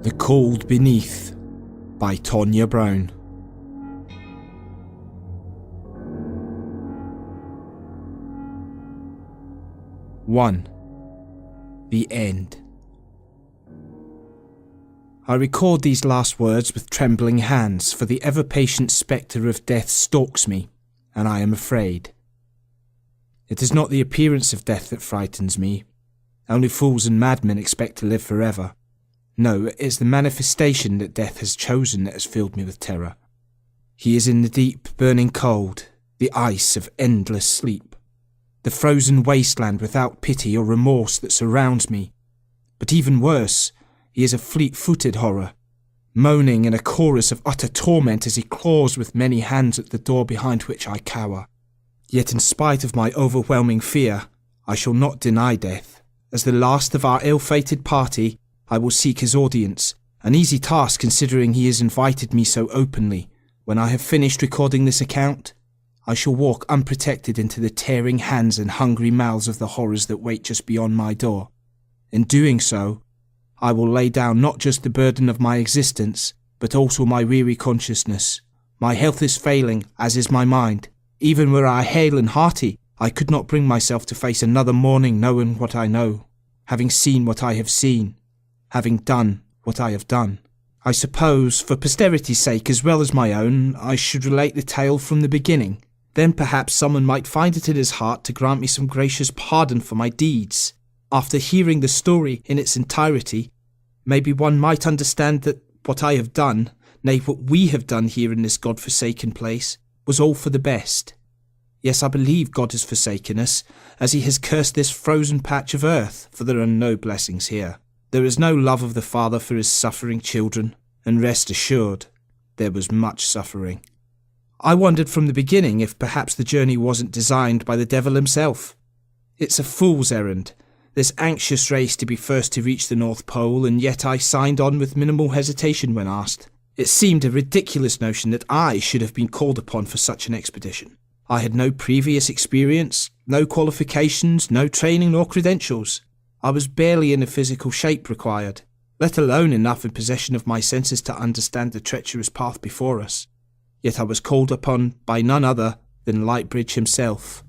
The Cold Beneath by Tonia Brown. One. The End. I record these last words with trembling hands, for the ever-patient spectre of death stalks me, and I am afraid. It is not the appearance of death that frightens me. Only fools and madmen expect to live forever. No, it is the manifestation that death has chosen that has filled me with terror. He is in the deep, burning cold, the ice of endless sleep, the frozen wasteland without pity or remorse that surrounds me. But even worse, he is a fleet-footed horror, moaning in a chorus of utter torment as he claws with many hands at the door behind which I cower. Yet in spite of my overwhelming fear, I shall not deny death. As the last of our ill-fated party, I will seek his audience, an easy task considering he has invited me so openly. When I have finished recording this account, I shall walk unprotected into the tearing hands and hungry mouths of the horrors that wait just beyond my door. In doing so, I will lay down not just the burden of my existence, but also my weary consciousness. My health is failing, as is my mind. Even were I hale and hearty, I could not bring myself to face another morning knowing what I know, having seen what I have seen, having done what I have done. I suppose, for posterity's sake as well as my own, I should relate the tale from the beginning. Then perhaps someone might find it in his heart to grant me some gracious pardon for my deeds. After hearing the story in its entirety, maybe one might understand that what I have done, nay, what we have done here in this God-forsaken place, was all for the best. Yes, I believe God has forsaken us, as he has cursed this frozen patch of earth, for there are no blessings here. There is no love of the Father for his suffering children, and rest assured, there was much suffering. I wondered from the beginning if perhaps the journey wasn't designed by the devil himself. It's a fool's errand, this anxious race to be first to reach the North Pole, and yet I signed on with minimal hesitation when asked. It seemed a ridiculous notion that I should have been called upon for such an expedition. I had no previous experience, no qualifications, no training nor credentials. I was barely in the physical shape required, let alone enough in possession of my senses to understand the treacherous path before us. Yet I was called upon by none other than Lightbridge himself.